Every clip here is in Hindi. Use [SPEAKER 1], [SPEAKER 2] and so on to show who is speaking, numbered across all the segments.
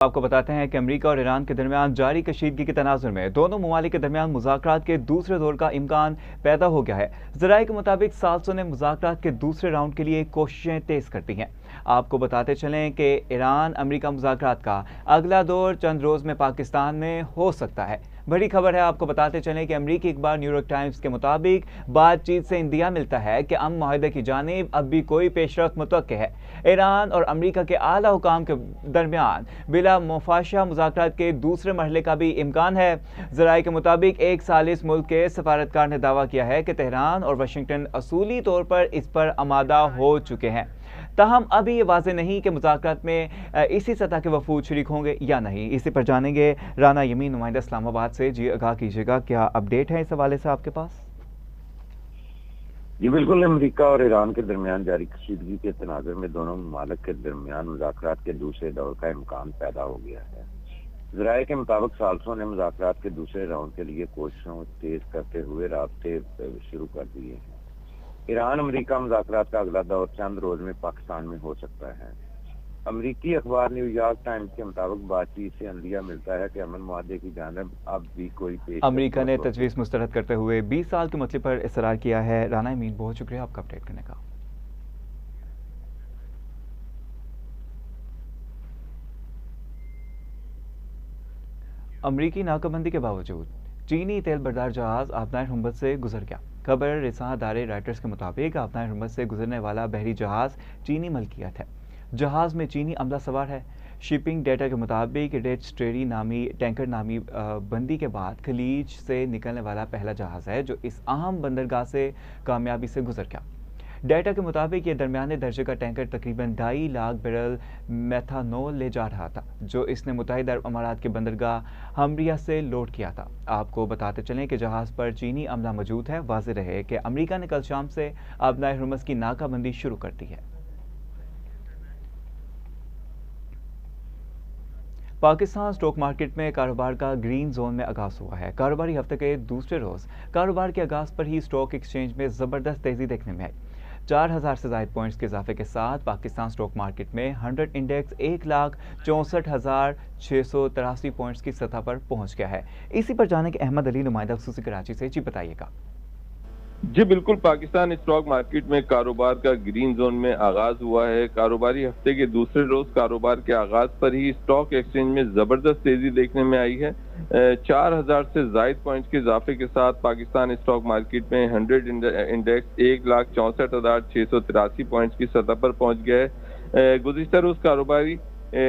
[SPEAKER 1] आपको बताते हैं कि अमेरिका और ईरान के दरमियान जारी कशीदगी के तनाजुर में दोनों ममालिक के दरमियान मुज़ाकरात के दूसरे दौर का इम्कान पैदा हो गया है। ज़राए के मुताबिक साल्सो ने मुज़ाकरात के दूसरे राउंड के लिए कोशिशें तेज कर दी हैं। आपको बताते चलें कि ईरान अमेरिका मुज़ाकरात का अगला दौर चंद रोज़ में पाकिस्तान में हो सकता है। बड़ी खबर है, आपको बताते चलें कि अमेरिकी अखबार न्यूयॉर्क टाइम्स के मुताबिक बातचीत से इंदिया मिलता है कि अमन माहिदे की जानिब अब भी कोई पेशरफ्त मुतवक्के है। ईरान और अमेरिका के आला हुकाम के दरमियान बिला मुफाशा मुज़ाकरात के दूसरे मरहले का भी इम्कान है। ज़राए के मुताबिक एक सालिस मुल्क के सफारतकार ने दावा किया है कि तेहरान और वाशिंगटन असूली तौर पर इस पर आमादा हो चुके हैं। ताहम अभी ये वाज़ेह नहीं कि मुज़ाकरात में इसी सतह के वफूद शरीक होंगे या नहीं। इसी पर जानेंगे राना यमीन, नुमाइंदा इस्लामाबाद से। जी आगाह कीजिएगा, क्या अपडेट है इस हवाले से आपके पास?
[SPEAKER 2] जी बिल्कुल, अमेरिका और ईरान के दरमियान जारी कशीदगी के तनाज़ुर में दोनों ममालिक के दरमियान मुज़ाकरात के दूसरे दौर का इम्कान पैदा हो गया है। ज़राए के मुताबिक साल्सो ने मुज़ाकरात के दूसरे राउंड के लिए कोशिशों तेज करते हुए राब्ते शुरू कर दिए हैं। ईरान अमेरिका मुज़ाकरात का अगला दौर चंद रोज में पाकिस्तान में हो सकता है। अमेरिकी अखबार न्यूयॉर्क टाइम्स के मुताबिक बातचीत से अंदिया मिलता है कि अमन मुआहदे की जानिब अब भी कोई
[SPEAKER 1] अमेरिका ने तजवीज़ मुस्तरद करते हुए 20 साल के मसले पर इसरार किया है। राना यमीन, बहुत शुक्रिया आपका अपडेट करने का। अमरीकी नाकाबंदी के बावजूद चीनी तेल बरदार जहाज आबनार हुर्मुज़ से गुजर गया। खबर रिसां अदारे रॉयटर्स के मुताबिक आबनार हुर्मुज़ से गुजरने वाला बहरी जहाज चीनी मलकियत है। जहाज में चीनी अमला सवार है। शिपिंग डेटा के मुताबिक रेड स्टेरी नामी टैंकर नामी बंदी के बाद खलीज से निकलने वाला पहला जहाज है जो इस अहम बंदरगाह से कामयाबी से गुजर गया। डेटा के मुताबिक ये दरमियाने दर्जे का टैंकर तकरीबन 2.5 लाख बैरल मेथानॉल ले जा रहा था, जो इसने मुत्तहिदा अरब अमारात के बंदरगाह हमरिया से लोड किया था। आपको बताते चलें कि जहाज़ पर चीनी अमला मौजूद है। वाज़ेह रहे कि अमेरिका ने कल शाम से आबनार हुर्मुज़ की नाकाबंदी शुरू कर दी है। पाकिस्तान स्टॉक मार्केट में कारोबार का ग्रीन जोन में आगाज हुआ है। कारोबारी हफ्ते के दूसरे रोज कारोबार के आगाज पर ही स्टॉक एक्सचेंज में जबरदस्त तेजी देखने में आई। 4000 से ज़ायद पॉइंट्स के इजाफे के साथ पाकिस्तान स्टॉक मार्केट में 100 इंडेक्स 1,64,683 पॉइंट्स की सतह पर पहुंच गया है। इसी पर जाने के अहमद अली, नुमाइंदा ख़ुसूसी कराची से। जी बताइएगा।
[SPEAKER 3] जी बिल्कुल, पाकिस्तान स्टॉक मार्केट में कारोबार का ग्रीन जोन में आगाज हुआ है। कारोबारी हफ्ते के दूसरे रोज कारोबार के आगाज पर ही स्टॉक एक्सचेंज में जबरदस्त तेजी देखने में आई है। 4000 से जायद पॉइंट्स के इजाफे के साथ पाकिस्तान स्टॉक मार्केट में 100 इंडेक्स 1,64,683 पॉइंट्स की सतह पर पहुंच गया है। गुज़िश्ता रोज कारोबारी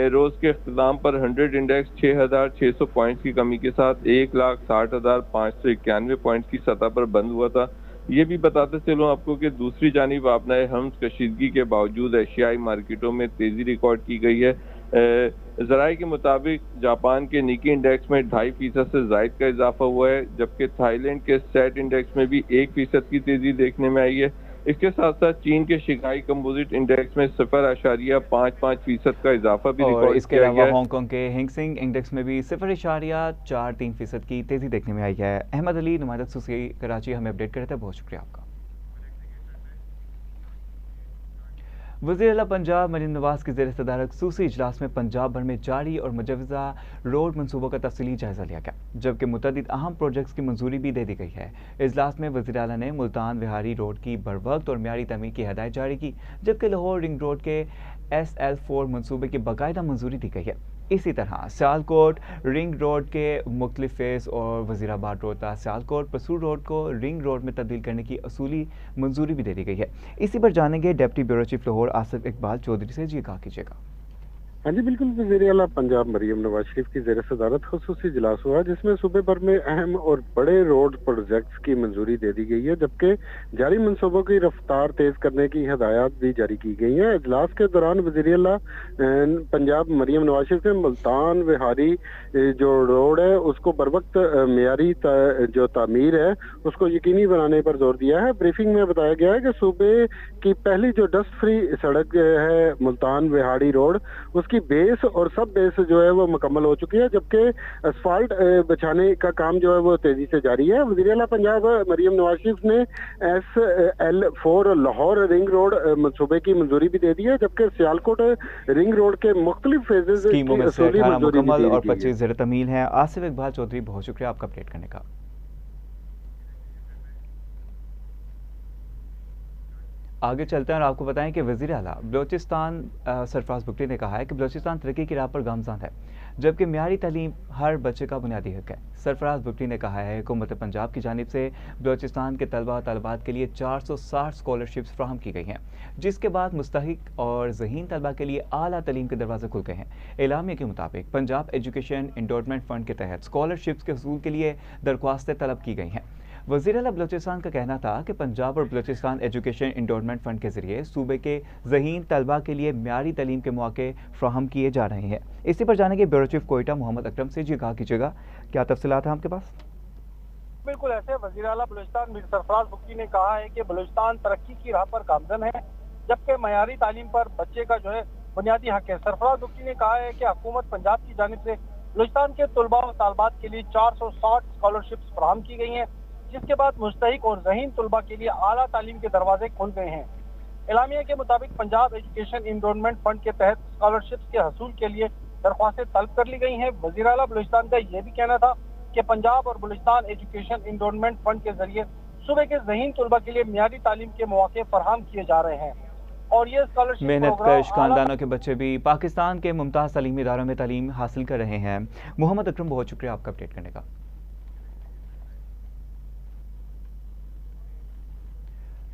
[SPEAKER 3] रोज के अख्ताम पर 100 इंडेक्स 6,600 पॉइंट्स की कमी के साथ 1,60,591 पॉइंट्स की सतह पर बंद हुआ था। ये भी बताते चलो आपको कि दूसरी जानिब आपनाए हम्स कशीदगी के बावजूद एशियाई मार्केटों में तेजी रिकॉर्ड की गई है। ज़राए के मुताबिक जापान के निकी इंडेक्स में 2.5% से जायद का इजाफा हुआ है, जबकि थाईलैंड के सेट इंडेक्स में भी 1% की तेजी देखने में आई है। इसके साथ साथ चीन के शिंघाई कंपोजिट इंडेक्स में 0.55% का इजाफा भी रिकॉर्ड
[SPEAKER 1] इसके अलावा हांगकांग के हैंगसेंग इंडेक्स में भी 0.43% की तेजी देखने में आई है। अहमद अली, नुमाइंदा ख़ुसूसी कराची, हमें अपडेट कर रहे थे। बहुत शुक्रिया आपका। वज़ीर-ए-आला पंजाब मरीम नवाज की ज़ेर सदारत ख़ुसूसी इजलास में पंजाब भर में जारी और मुजव्वज़ा रोड मनसूबों का तफसीली जायज़ा लिया गया, जबकि मुतअद्दिद अहम प्रोजेक्ट्स की मंजूरी भी दे दी गई है। इजलास में वज़ीर-ए-आला ने मुल्तान विहारी रोड की बरवक्त और मियारी तमीर की हदायत जारी की, जबकि लाहौर रिंग रोड के SL4 मनसूबे की बाकायदा मंजूरी दी गई है। इसी तरह सियालकोट रिंग रोड के मुख्तलिफ फेज़ और वज़ीराबाद रोहता सियालकोट पसूर रोड को रिंग रोड में तब्दील करने की असूली मंजूरी भी दे दी गई है। इसी पर जानेंगे deputy bureau chief Lahore Asif Iqbal Chaudhry से। जी कहा कीजिएगा।
[SPEAKER 4] हाँ जी बिल्कुल, वज़ीर-ए-आला पंजाब मरीम नवाज शरीफ की ज़ेर सदारत खुसूसी इजलास हुआ, जिसमें सूबे भर में अहम और बड़े रोड प्रोजेक्ट्स की मंजूरी दे दी गई है, जबकि जारी मनसूबों की रफ्तार तेज करने की हदायत भी जारी की गई है। इजलास के दौरान वज़ीर-ए-आला पंजाब मरीम नवाज शरीफ ने मुल्तान विहारी जो रोड है उसको बर वक्त मियारी जो तामीर है उसको यकीनी बनाने पर जोर दिया है। ब्रीफिंग में बताया गया है कि सूबे की पहली जो डस्ट फ्री सड़क है मुल्तान विहारी रोड, उसकी उसकी बेस और सब बेस जो है वो मुकम्मल हो चुकी है, जबकि असफाल्ट बिछाने का काम जो है वो तेजी से जारी है। वज़ीर आला पंजाब मरियम नवाज शरीफ ने SL4 लाहौर रिंग रोड मंसूबे की मंजूरी भी दे दी है, जबकि सियालकोट रिंग रोड के मुख्तलिफ फेजेज
[SPEAKER 1] स्कीमों
[SPEAKER 4] की
[SPEAKER 1] में से
[SPEAKER 4] असूली
[SPEAKER 1] 18
[SPEAKER 4] मंजूरी भी
[SPEAKER 1] मुकम्मल
[SPEAKER 4] दे
[SPEAKER 1] और
[SPEAKER 4] दी गई है।
[SPEAKER 1] 25 ज़ेर तमील हैं। आसिफ इकबाल चौधरी, बहुत शुक्रिया आपका अपडेट करने का। आगे चलते हैं और आपको बताएं कि वज़ीर आला बलोचिस्तान सरफराज बुगटी ने कहा है कि बलोचिस्तान तरक्की की राह पर गामज़न है, जबकि मियारी तालीम हर बच्चे का बुनियादी हक है। सरफराज बुगटी ने कहा है हुकूमत पंजाब की जानिब से बलोचिस्तान के तलबा और तलबात के लिए 460 स्कॉलरशिप्स फ्राहम की गई हैं, जिसके बाद मुस्तहिक और ज़हीन तलबा के लिए आला तालीम के दरवाजे खुल गए हैं। एलामिया के मुताबिक पंजाब एजुकेशन इंडोर्समेंट फ़ंड के तहत स्कॉलरशिप्स के हसूल के लिए दरख्वास्तें तलब की गई हैं। वज़ीर आला बलोचिस्तान का कहना था कि पंजाब और बलोचिस्तान एजुकेशन इंडोर्समेंट फ़ंड के ज़रिए सूबे के ज़हीन तलबा के लिए म्यारी तालीम के मौके फ्राहम किए जा रहे हैं। इसी पर जानेंगे ब्यूरो चीफ कोयटा मोहम्मद अकरम से। जी कहा कीजिएगा, क्या तफसीलात हैं आपके पास?
[SPEAKER 5] बिल्कुल ऐसे वज़ीर आला बलूचिस्तान मीर सरफराज बुगटी ने कहा है कि बलूचिस्तान तरक्की की राह पर गामज़न है, जबकि मयारी तालीम पर बच्चे का जो है बुनियादी हक है। सरफराज बुगटी ने कहा है कि हुकूमत पंजाब की जानिब से बलूचिस्तान के तलबा और तालबात के लिए 460 स्कॉलरशिप्स फराहम की गई हैं, जिसके बाद मुस्तहिक और ज़हीन तलबा के लिए आला तालीम के दरवाजे खुल गए हैं। एलामिया के मुताबिक पंजाब एजुकेशन इंडोर्समेंट फंड के तहत स्कॉलरशिप्स के हसूल के लिए दरख्वास्तें तलब कर ली गई हैं। वज़ीर आला बलूचिस्तान का यह भी कहना था कि पंजाब और बलूचिस्तान एजुकेशन इंडोर्समेंट फंड के जरिए सूबे के ज़हीन तलबा के लिए मियारी तालीम के मौके फराहम किए जा रहे हैं और ये स्कॉलरशिप
[SPEAKER 1] मेहनतकश खानदानों के बच्चे भी पाकिस्तान के मुमताज़ तालीमी इदारों में तालीम हासिल कर रहे हैं। मोहम्मद अकरम, बहुत शुक्रिया आपका अपडेट करने का।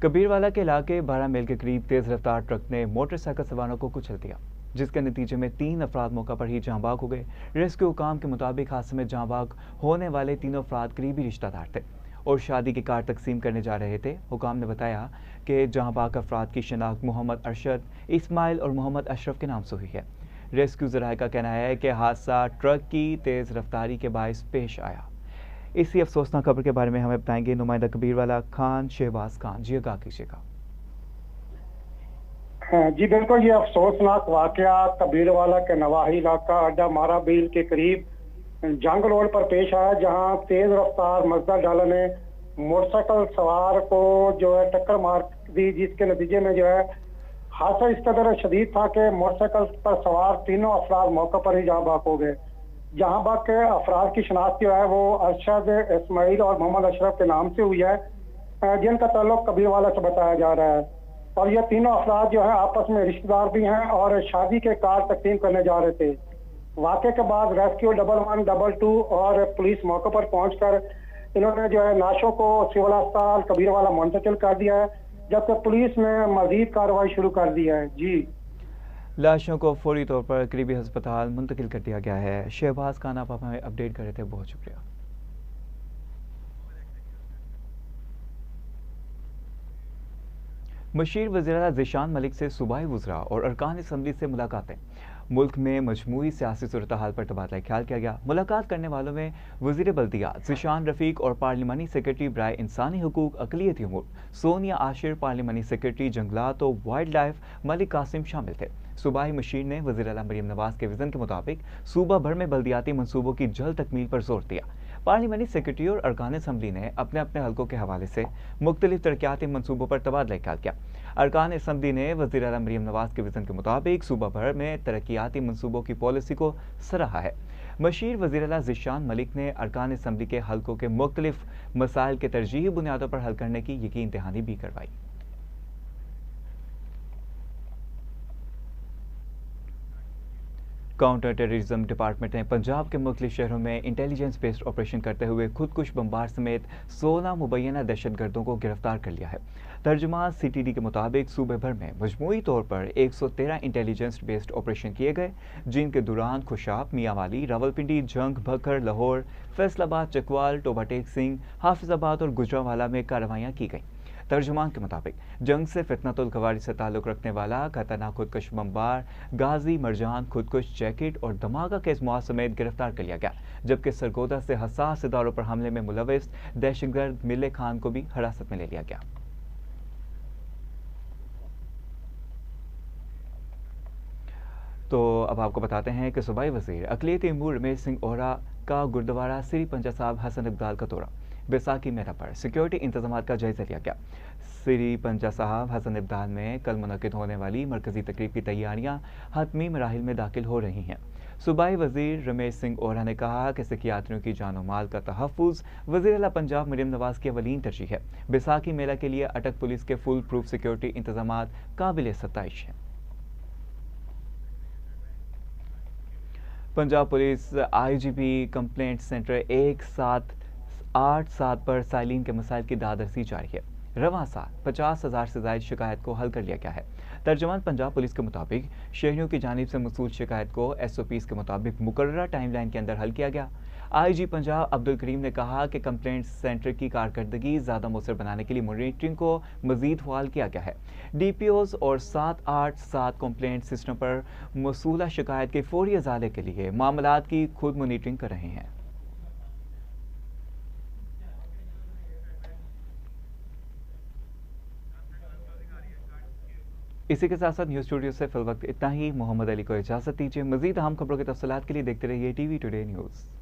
[SPEAKER 1] कबीरवाला के इलाके 12 मील के करीब तेज रफ्तार ट्रक ने मोटरसाइकिल सवारों को कुचल दिया, जिसके नतीजे में 3 अफराद मौका पर ही जाँ बाग हो गए। रेस्क्यू हुकाम के मुताबिक हादसे में जाँ बाग होने वाले तीनों अफराद करीबी रिश्तेदार थे और शादी की कार्ड तकसीम करने जा रहे थे। हुकाम ने बताया कि जाँ बाग अफराद की शनाख्त मोहम्मद अरशद, इस्माइल और मोहम्मद अशरफ के नाम से हुई है। रेस्क्यू ज़राए का कहना है कि हादसा ट्रक की तेज़ रफ्तारी के बायस पेश आया। इसी अफसोसनाक खबर के बारे में हमें बताएंगे नुमाइंदा कबीरवाला खान शहबाज खान। जी आगाह कीजिएगा।
[SPEAKER 6] जी बिल्कुल, ये अफसोसनाक वाकया कबीरवाला के नवाही इलाका अड्डा मारा बील के करीब जंग रोड पर पेश आया, जहां तेज रफ्तार मजदा डाला ने मोटरसाइकिल सवार को जो है टक्कर मार दी, जिसके नतीजे में जो है हादसा इस कदर शदीद था कि मोटरसाइकिल पर सवार तीनों अफराद मौके पर ही जाँ बाग हो गए। जहां बाग के अफराद की शनाख्त जो है वो अरशद, इस्माइल और मोहम्मद अशरफ के नाम से हुई है, जिनका ताल्लुक कबीरवाला से बताया जा रहा है। और ये तीनों अफराद जो है आपस में रिश्तेदार भी हैं और शादी के कार्ड तकसीम करने जा रहे थे। वाक़े के बाद रेस्क्यू 112 और पुलिस मौके पर पहुंचकर इन्होंने जो है लाशों को सिविल अस्पताल कबीरवाला मुंतकिल कर दिया है, जबकि पुलिस ने मजीद कार्रवाई शुरू कर दी है। जी,
[SPEAKER 1] लाशों को फौरी तौर पर करीबी अस्पताल मुंतकिल कर दिया गया है। शहबाज खान, आप हमें अपडेट कर रहे थे, बहुत शुक्रिया। मशीर वज़ीर ज़ीशान मलिक से सूबाई वज़रा और अरकान असम्बली से मुलाकातें। मुल्क में मजमूई सियासी सूरत हाल पर तबादला ख्याल किया गया। मुलाकात करने वालों में वज़ीर बल्दिया ज़ीशान रफ़ीक और पार्लिमानी सेक्रेटरी बराए इंसानी हुकूक अक़लियती उमूर सोनिया आशिर, पार्लिमानी सेक्रेटरी जंगलात और वाइल्ड लाइफ मलिक कासिम शामिल थे। सूबाई मशीर ने वज़ीर आला मरियम नवाज के विज़न के मुताबिक सूबा भर में बल्दियाती मनसूबों की जल्द तकमील पर जोर दिया। पार्लिमानी सेक्रेटरी और अरकान असम्बली ने अपने अपने हलकों के हवाले से मुख्तलिफ तरक्याती मनसूबों पर तबादला ख्याल किया। अरकान असम्बली ने वज़ीर आला मरियम नवाज के विज़न के मुताबिक सूबा भर में तरक्याती मनसूबों की पॉलिसी को सराहा है। मशीर वज़ीर आला ज़ीशान मलिक ने अरकान असम्बली के हलकों के मुख्तलिफ मसाइल के तरजीही बुनियादों पर हल करने की यकीन दहानी भी करवाई। काउंटर टेररिज्म डिपार्टमेंट ने पंजाब के मुख्तलिफ शहरों में इंटेलिजेंस बेस्ड ऑपरेशन करते हुए खुदकुश बमबार समेत 16 मुबैना दहशतगर्दों को गिरफ्तार कर लिया है। तर्जुमान CTD के मुताबिक सूबे भर में मजमूई तौर पर 113 इंटेलिजेंस बेस्ड ऑपरेशन किए गए, जिनके दौरान खुशाब, मियांवाली, रावलपिंडी, जंग, भखर, लाहौर, फैसलाबाद, चकवाल, टोबा टेक सिंह, हाफिजाबाद और गुजरांवाला में कार्रवाइयाँ की गईं। तर्जुमान के मुताबिक जंग से फितनतुल कवारी से ताल्लुक़ रखने वाला खतरनाक खुदकुश बमबार गाजी मरजान खुदकुश जैकेट और धमाका के इस्तेमाल समेत गिरफ्तार कर लिया गया, जबकि सरगोदा से हसास इदारों पर हमले में मुलविस दहशतगर्द मिल्ले खान को भी हिरासत में ले लिया गया। तो अब आपको बताते हैं कि सूबाई वजीर अक़लियती उमूर रमेश सिंह ओहरा का गुरुद्वारा श्री पंजा साहब हसन इब्दाल का दौरा। बैसाखी मेला पर सिक्योरिटी इंतजाम का जायजा लिया गया। श्री पंजा साहब हसन इब्दाल में कल मुनक़िद होने वाली मरकजी तकरीब की तैयारियां हतमी मराहिल में दाखिल हो रही हैं। सूबाई वजीर रमेश सिंह ओहरा ने कहा कि सिख यात्रियों की जान माल का तहफ़्फ़ुज़ वज़ीर आला पंजाब मरियम नवाज़ की अवलीन तरजीह है। बैसाखी मेला के लिए अटक पुलिस के फुल प्रूफ सिक्योरिटी इंतजाम काबिल सताइश हैं। Punjab police IGP complaint centre 1787 पर साइलिन के मसाइल की दादरसी जारी है। रवां साल 50,000 से ज़ायद शिकायत को हल कर लिया गया है। तर्जुमान पंजाब पुलिस के मुताबिक शहरियों की जानिब से मसूल शिकायत को SOPs के मुताबिक मुकर्ररा टाइमलाइन के अंदर हल किया गया। IG पंजाब अब्दुल करीम ने कहा कि कंप्लेंट सेंटर की कारकर्दगी ज़्यादा मौसर बनाने के लिए मॉनिटरिंग को मज़ीद फ़ाल किया गया है। DPOs और 787 कंप्लेंट सिस्टम पर मसूला शिकायत के फौरी इज़ाले के लिए मामलात की खुद मॉनिटरिंग कर रहे हैं। इसी के साथ साथ न्यूज़ स्टूडियो से फिल वक्त इतना ही। मोहम्मद अली को इजाज़त दीजिए। मज़ीद अहम खबरों की तफसीलात के लिए देखते रहिए TV टुडे न्यूज़।